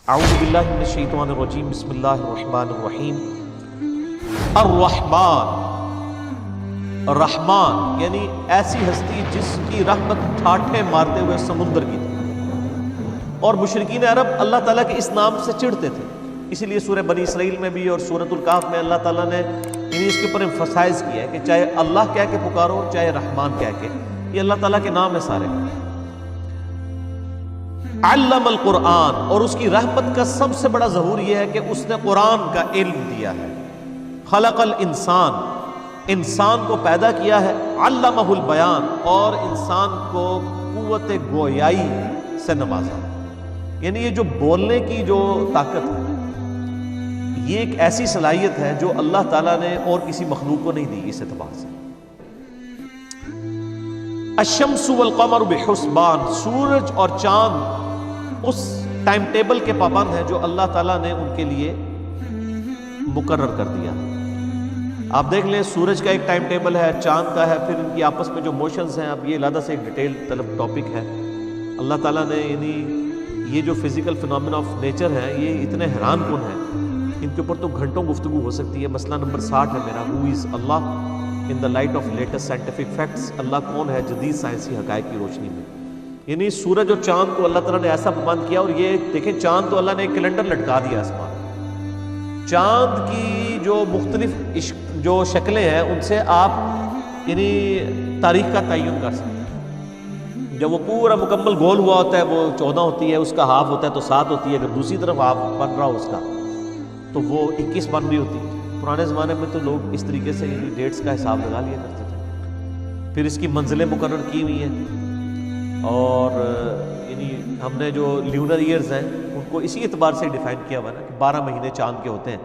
اعوذ باللہ من الشیطان الرجیم بسم اللہ الرحمن الرحیم۔ الرحمن، رحمان یعنی ایسی ہستی جس کی رحمت ٹھاٹھے مارتے ہوئے سمندر کی تھی، اور مشرکین عرب اللہ تعالیٰ کے اس نام سے چڑھتے تھے، اسی لیے سورہ بنی اسرائیل میں بھی اور سورۃ الکہف میں اللہ تعالیٰ نے اس کے اوپر ایمفسائز کیا ہے کہ چاہے اللہ کہہ کے پکارو چاہے رحمان کہہ کے، یہ اللہ تعالیٰ کے نام ہے سارے۔ علم القرآن، اور اس کی رحمت کا سب سے بڑا ظہور یہ ہے کہ اس نے قرآن کا علم دیا ہے۔ خلق الانسان، انسان کو پیدا کیا ہے۔ علمہ البیان، اور انسان کو قوت گویائی سے نوازا، یعنی یہ جو بولنے کی جو طاقت ہے، یہ ایک ایسی صلاحیت ہے جو اللہ تعالیٰ نے اور کسی مخلوق کو نہیں دی اس اعتبار سے۔ الشمس والقمر بحسبان، سورج اور چاند اس ٹائم ٹیبل کے پابند ہیں جو اللہ تعالیٰ نے ان کے لیے مقرر کر دیا۔ آپ دیکھ لیں سورج کا ایک ٹائم ٹیبل ہے، چاند کا ہے، پھر ان کی آپس میں جو موشنز ہیں، اب یہ علیحدہ سے ایک ڈیٹیل طلب ٹاپک ہے۔ اللہ تعالیٰ نے یعنی یہ جو فزیکل فنامنا آف نیچر ہیں یہ اتنے حیران کن ہیں، ان کے اوپر تو گھنٹوں گفتگو ہو سکتی ہے۔ مسئلہ نمبر 60 ہے میرا، who is Allah in the light of latest scientific facts, Allah کون ہے جدید سائنسی حقائق کی روشنی میں۔ یعنی سورج اور چاند کو اللہ تعالیٰ نے ایسا پابند کیا، اور یہ دیکھیں چاند تو اللہ نے ایک کیلنڈر لٹکا دیا آسمان۔ چاند کی جو مختلف جو شکلیں ہیں ان سے آپ یعنی تاریخ کا تعین کر سکتے ہیں۔ جب وہ پورا مکمل گول ہوا ہوتا ہے وہ 14 ہوتی ہے، اس کا ہاف ہوتا ہے تو 7 ہوتی ہے، اگر دوسری طرف ہاف بن رہا ہو اس کا تو وہ 21 بن رہی ہوتی ہے۔ پرانے زمانے میں تو لوگ اس طریقے سے یعنی ڈیٹس کا حساب لگا لیا کرتے تھے۔ پھر اس کی منزلیں مقرر کی ہوئی ہیں، اور یعنی ہم نے جو لیونر ایئرز ہیں ان کو اسی اعتبار سے ڈیفائن کیا ہوا ہے نا کہ 12 مہینے چاند کے ہوتے ہیں،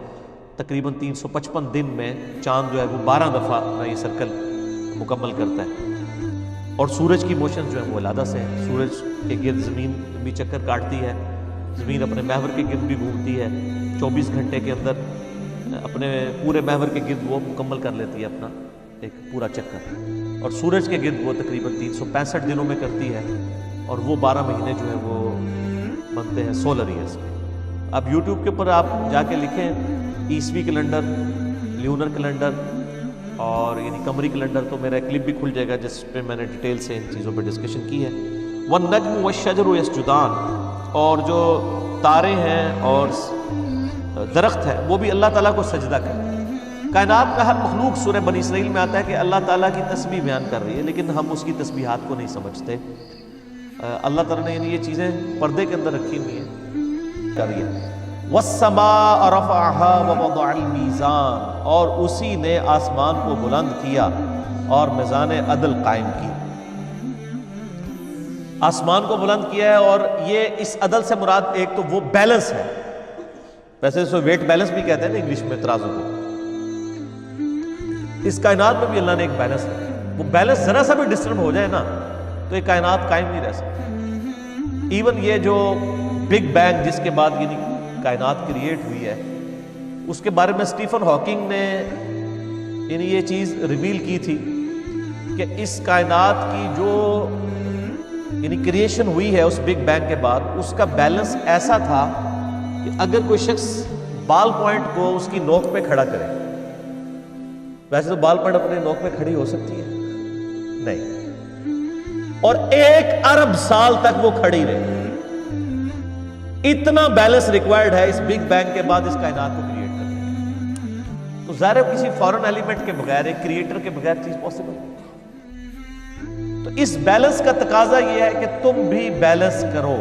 تقریباً 355 دن میں چاند جو ہے وہ 12 دفعہ اپنا یہ سرکل مکمل کرتا ہے۔ اور سورج کی موشن جو ہے وہ علیحدہ سے ہے، سورج کے گرد زمین بھی چکر کاٹتی ہے، زمین اپنے محور کے گرد بھی گھومتی ہے، 24 گھنٹے کے اندر اپنے پورے محور کے گرد وہ مکمل کر لیتی ہے اپنا ایک پورا چکر، اور سورج کے گرد وہ تقریباً 365 دنوں میں کرتی ہے، اور وہ 12 مہینے جو ہے وہ بنتے ہیں سولر ایئرز میں۔ اب یوٹیوب کے اوپر آپ جا کے لکھیں عیسوی کیلنڈر، لیونر کیلنڈر اور یعنی قمری کیلنڈر، تو میرا ایک کلپ بھی کھل جائے گا جس پہ میں نے ڈیٹیل سے ان چیزوں پہ ڈسکشن کی ہے۔ والنجم والشجر یسجدان، اور جو تارے ہیں اور درخت ہے وہ بھی اللہ تعالیٰ کو سجدہ کرتے ہیں۔ کائنات کا ہر مخلوق سورہ بنی اسرائیل میں آتا ہے کہ اللہ تعالیٰ کی تسبیح بیان کر رہی ہے، لیکن ہم اس کی تسبیحات کو نہیں سمجھتے۔ اللہ تعالیٰ نے یہ چیزیں پردے کے اندر رکھی ہوئی ہیں کر رہی ہے۔ والسماء رفعها ووضع المیزان، اور اسی نے آسمان کو بلند کیا اور میزان عدل قائم کی۔ آسمان کو بلند کیا ہے، اور یہ اس عدل سے مراد ایک تو وہ بیلنس ہے، ویسے اس کو ویٹ بیلنس بھی کہتے ہیں نا انگلش میں ترازو کو۔ اس کائنات میں بھی اللہ نے ایک بیلنس رکھا، وہ بیلنس ذرا سا بھی ڈسٹرب ہو جائے نا تو یہ کائنات قائم نہیں رہ سکتی۔ ایون یہ جو بگ بینگ جس کے بعد یعنی کائنات کریٹ ہوئی ہے، اس کے بارے میں اسٹیفن ہاکنگ نے یعنی یہ چیز ریویل کی تھی کہ اس کائنات کی جو یعنی کریشن ہوئی ہے اس بگ بینگ کے بعد، اس کا بیلنس ایسا تھا کہ اگر کوئی شخص بال پوائنٹ کو اس کی نوک پہ کھڑا کرے، ویسے تو بال پوائنٹ اپنے نوک پہ کھڑی ہو سکتی ہے نہیں، اور 1 ارب سال تک وہ کھڑی رہی، اتنا بیلنس ریکوائرڈ ہے اس بگ بینگ کے بعد اس کائنات کو کریٹ کرنے۔ تو ظاہر ہے کسی فورن ایلیمنٹ کے بغیر، ایک کریٹر کے بغیر چیز پاسبل ہے۔ تو اس بیلنس کا تقاضا یہ ہے کہ تم بھی بیلنس کرو،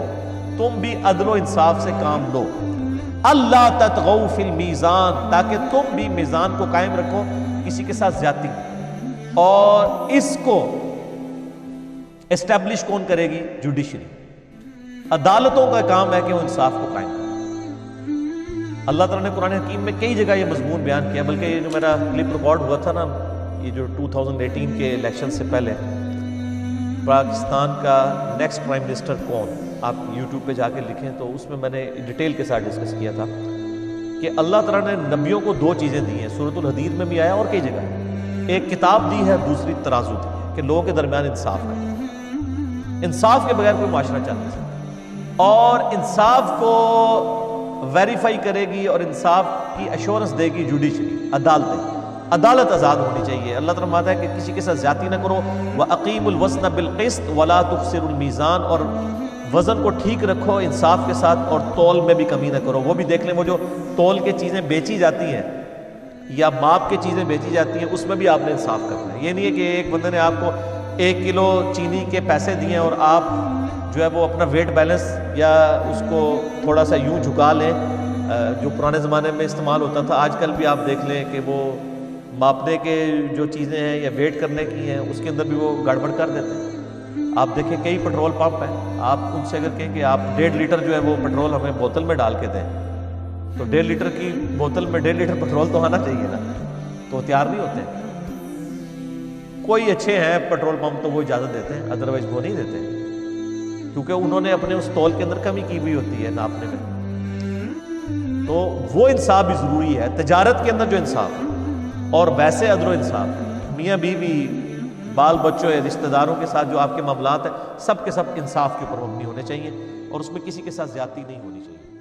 تم بھی عدل و انصاف سے کام لو۔ اللہ تطغوا فی المیزان، تاکہ تم بھی میزان کو قائم رکھو، کسی کے ساتھ زیادتی، اور اس کو اسٹیبلش کون کرے گی؟ جوڈیشری، عدالتوں کا کام ہے کہ وہ انصاف کو قائم کرے۔ اللہ تعالیٰ نے قرآن حکیم میں کئی جگہ یہ مضمون بیان کیا، بلکہ یہ جو میرا کلپ ریکارڈ ہوا تھا نا یہ جو 2018 کے الیکشن سے پہلے، پاکستان کا نیکسٹ پرائم منسٹر کون، آپ یوٹیوب پہ جا کے لکھیں تو اس میں نے ڈیٹیل کے ساتھ ڈسکس کیا تھا کہ اللہ تعالیٰ نے نبیوں کو 2 چیزیں دی ہیں، سورۃ الحدید میں بھی آیا اور کئی جگہ، ایک کتاب دی ہے، دوسری ترازو دی ہے کہ لوگوں کے درمیان انصاف کرے۔ انصاف کے بغیر کوئی معاشرہ چل نہیں سکتا، اور انصاف کو ویریفائی کرے گی اور انصاف کی ایشورنس دے گی جوڈیشری، عدالت آزاد ہونی چاہیے۔ اللہ تعالیٰ فرماتا ہے کہ کسی کے ساتھ زیادتی نہ کرو، وَأَقِيمُوا الْوَزْنَ بِالْقِسْطِ وَلَا تُخْسِرُوا الْمِيزَانَ، اور وزن کو ٹھیک رکھو انصاف کے ساتھ، اور تول میں بھی کمی نہ کرو۔ وہ بھی دیکھ لیں، وہ جو تول کے چیزیں بیچی جاتی ہیں یا ماپ کے چیزیں بیچی جاتی ہیں، اس میں بھی آپ نے انصاف کرنا ہے۔ یہ نہیں ہے کہ ایک بندے نے آپ کو 1 کلو چینی کے پیسے دیے اور آپ جو ہے وہ اپنا ویٹ بیلنس یا اس کو تھوڑا سا یوں جھکا لیں، جو پرانے زمانے میں استعمال ہوتا تھا۔ آج کل بھی آپ دیکھ لیں کہ وہ ماپنے کے جو چیزیں ہیں یا ویٹ کرنے کی ہیں، اس کے اندر بھی وہ گڑبڑ کر دیتے ہیں۔ آپ دیکھیں کئی پیٹرول پمپ ہیں، آپ ان سے اگر کہیں کہ آپ 1.5 لیٹر جو ہے وہ پیٹرول ہمیں بوتل میں ڈال کے دیں، تو 1.5 لیٹر کی بوتل میں 1.5 لیٹر پیٹرول تو آنا چاہیے نا، تو تیار نہیں ہوتے۔ کوئی اچھے ہیں پیٹرول پمپ تو وہ اجازت دیتے ہیں، ادروائز وہ نہیں دیتے، کیونکہ انہوں نے اپنے اس تول کے اندر کمی کی ہوئی ہوتی ہے ناپنے میں۔ تو وہ انصاف بھی ضروری ہے، تجارت کے اندر جو انصاف ہے، اور ویسے عدل و انصاف، میاں بیوی، بال بچوں، رشتہ داروں کے ساتھ جو آپ کے معاملات ہیں، سب کے سب انصاف کے اوپر مبنی ہونے چاہیے، اور اس میں کسی کے ساتھ زیادتی نہیں ہونی چاہیے۔